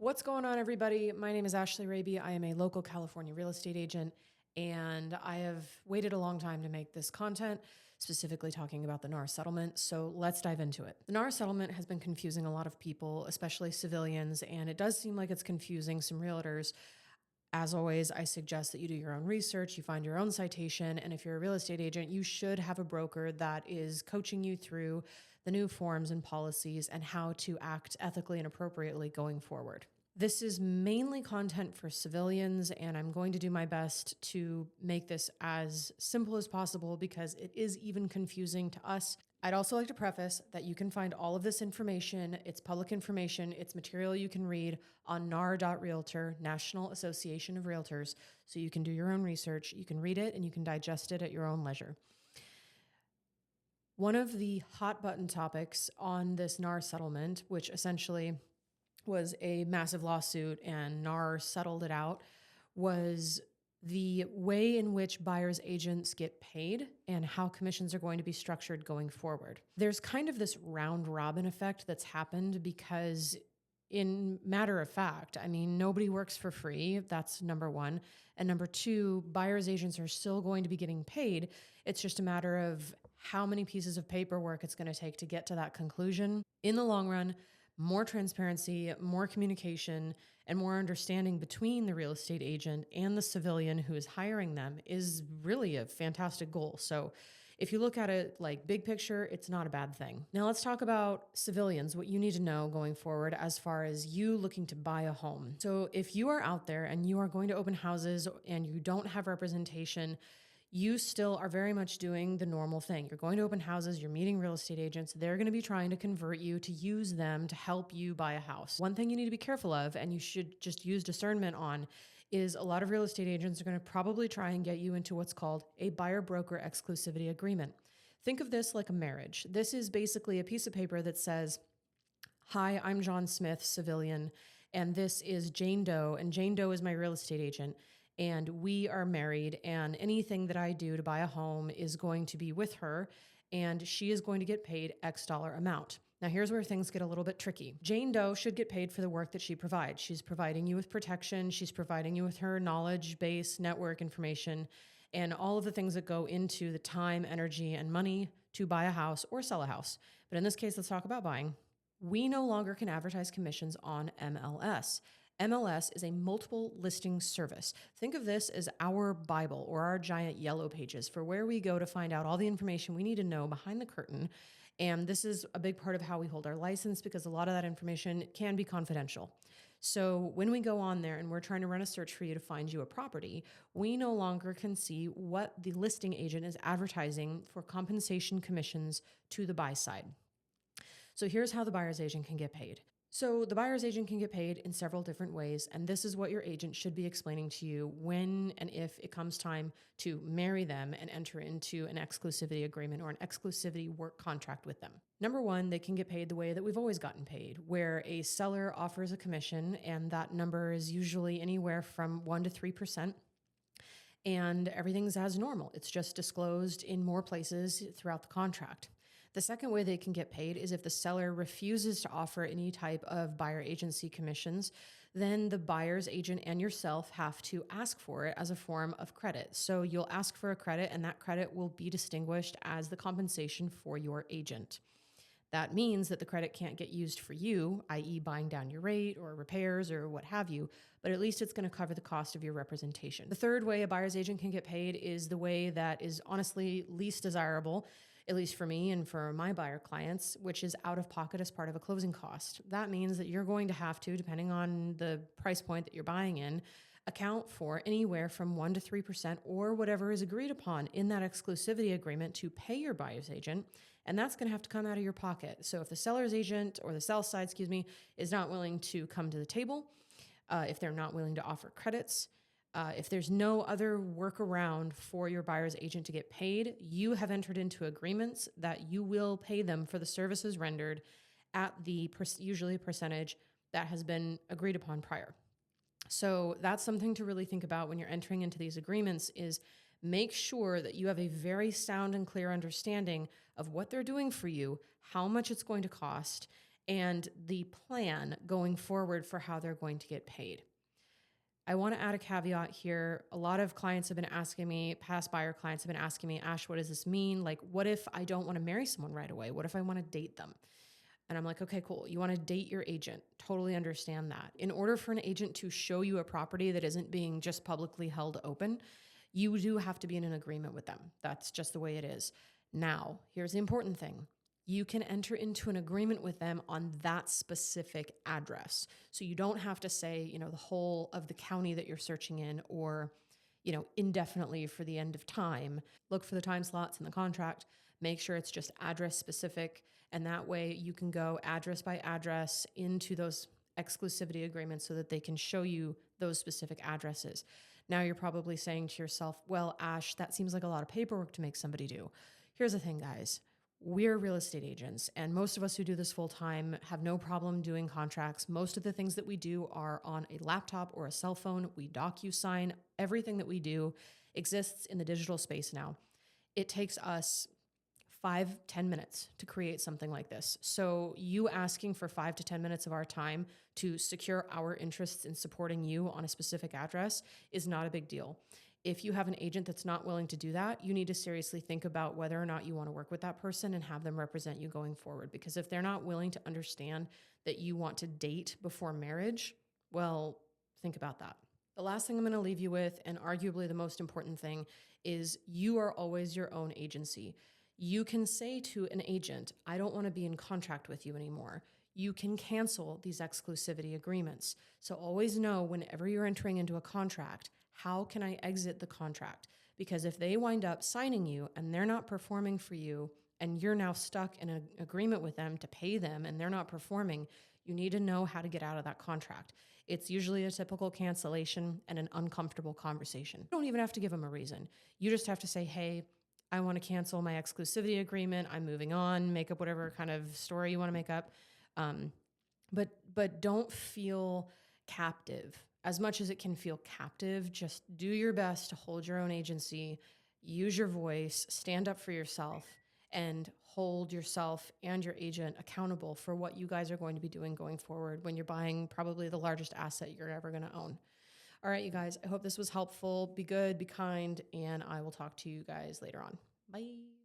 What's going on, everybody? My name is Ashley Raby. I am a local California real estate agent, and I have waited a long time to make this content, specifically talking about the NAR settlement. So let's dive into it. The NAR settlement has been confusing a lot of people, especially civilians, and it does seem like it's confusing some realtors. As always, I suggest that you do your own research, you find your own citation, and if you're a real estate agent, you should have a broker that is coaching you through the new forms and policies and how to act ethically and appropriately going forward. This is mainly content for civilians, and I'm going to do my best to make this as simple as possible because it is even confusing to us. I'd also like to preface that you can find all of this information. It's public information. It's material you can read on nar.realtor, National Association of Realtors. So you can do your own research. You can read it and you can digest it at your own leisure. One of the hot button topics on this NAR settlement, which essentially was a massive lawsuit and NAR settled it out, was the way in which buyers agents get paid and how commissions are going to be structured going forward. There's kind of this round robin effect that's happened because, in matter of fact, nobody works for free. That's number one. And number two, buyers agents are still going to be getting paid. It's just a matter of how many pieces of paperwork it's going to take to get to that conclusion. In the long run, more transparency, more communication, and more understanding between the real estate agent and the civilian who is hiring them is really a fantastic goal. So if you look at it like big picture, it's not a bad thing. Now let's talk about civilians, what you need to know going forward as far as you looking to buy a home. So if you are out there and you are going to open houses and you don't have representation, you still are very much doing the normal thing. You're going to open houses, you're meeting real estate agents. They're going to be trying to convert you to use them to help you buy a house. One thing you need to be careful of, and you should just use discernment on, is a lot of real estate agents are going to probably try and get you into what's called a buyer-broker exclusivity agreement. Think of this like a marriage. This is basically a piece of paper that says, "Hi, I'm John Smith, civilian, and this is Jane Doe, and Jane Doe is my real estate agent. And we are married, and anything that I do to buy a home is going to be with her, and she is going to get paid X dollar amount." Now, here's where things get a little bit tricky. Jane Doe should get paid for the work that she provides. She's providing you with protection. She's providing you with her knowledge base, network information, and all of the things that go into the time, energy, and money to buy a house or sell a house. But in this case, let's talk about buying. We no longer can advertise commissions on MLS. MLS is a multiple listing service. Think of this as our Bible or our giant yellow pages for where we go to find out all the information we need to know behind the curtain. And this is a big part of how we hold our license because a lot of that information can be confidential. So when we go on there and we're trying to run a search for you to find you a property, we no longer can see what the listing agent is advertising for compensation commissions to the buy side. So here's how the buyer's agent can get paid. So the buyer's agent can get paid in several different ways, and this is what your agent should be explaining to you when and if it comes time to marry them and enter into an exclusivity agreement or an exclusivity work contract with them. Number one, they can get paid the way that we've always gotten paid, where a seller offers a commission, and that number is usually anywhere from 1% to 3%. And everything's as normal. It's just disclosed in more places throughout the contract. The second way they can get paid is if the seller refuses to offer any type of buyer agency commissions, then the buyer's agent and yourself have to ask for it as a form of credit. So you'll ask for a credit, and that credit will be distinguished as the compensation for your agent. That means that the credit can't get used for you, i.e. buying down your rate or repairs or what have you, but at least it's going to cover the cost of your representation. The third way a buyer's agent can get paid is the way that is honestly least desirable, at least for me and for my buyer clients, which is out of pocket as part of a closing cost. That means that you're going to have to, depending on the price point that you're buying in, account for anywhere from 1% to 3% or whatever is agreed upon in that exclusivity agreement to pay your buyer's agent. And that's going to have to come out of your pocket. So if the seller's agent or the sell side, is not willing to come to the table, if they're not willing to offer credits, if there's no other workaround for your buyer's agent to get paid, you have entered into agreements that you will pay them for the services rendered at the usually a percentage that has been agreed upon prior. So that's something to really think about when you're entering into these agreements is make sure that you have a very sound and clear understanding of what they're doing for you, how much it's going to cost, and the plan going forward for how they're going to get paid. I want to add a caveat here. A lot of clients have been asking me, past buyer clients have been asking me, Ash, what does this mean? Like, what if I don't want to marry someone right away? What if I want to date them? And I'm like, okay, cool. You want to date your agent. Totally understand that. In order for an agent to show you a property that isn't being just publicly held open, you do have to be in an agreement with them. That's just the way it is. Now, here's the important thing. You can enter into an agreement with them on that specific address. So you don't have to say, the whole of the county that you're searching in, or, indefinitely for the end of time. Look for the time slots in the contract. Make sure it's just address specific. And that way you can go address by address into those exclusivity agreements so that they can show you those specific addresses. Now you're probably saying to yourself, well, Ash, that seems like a lot of paperwork to make somebody do. Here's the thing, guys. We're real estate agents, and most of us who do this full time have no problem doing contracts. Most of the things that we do are on a laptop or a cell phone. We DocuSign. Everything that we do exists in the digital space now. It takes us 5-10 minutes to create something like this. So you asking for 5 to 10 minutes of our time to secure our interests in supporting you on a specific address is not a big deal. If you have an agent that's not willing to do that, you need to seriously think about whether or not you want to work with that person and have them represent you going forward. Because if they're not willing to understand that you want to date before marriage, well, think about that. The last thing I'm going to leave you with, and arguably the most important thing, is you are always your own agency. You can say to an agent, I don't want to be in contract with you anymore. You can cancel these exclusivity agreements. So always know whenever you're entering into a contract, how can I exit the contract? Because if they wind up signing you and they're not performing for you, and you're now stuck in an agreement with them to pay them and they're not performing, you need to know how to get out of that contract. It's usually a typical cancellation and an uncomfortable conversation. You don't even have to give them a reason. You just have to say, hey, I want to cancel my exclusivity agreement. I'm moving on. Make up whatever kind of story you want to make up. But don't feel captive. As much as it can feel captive, just do your best to hold your own agency, use your voice, stand up for yourself, and hold yourself and your agent accountable for what you guys are going to be doing going forward when you're buying probably the largest asset you're ever going to own. All right, you guys, I hope this was helpful. Be good, be kind, and I will talk to you guys later on. Bye.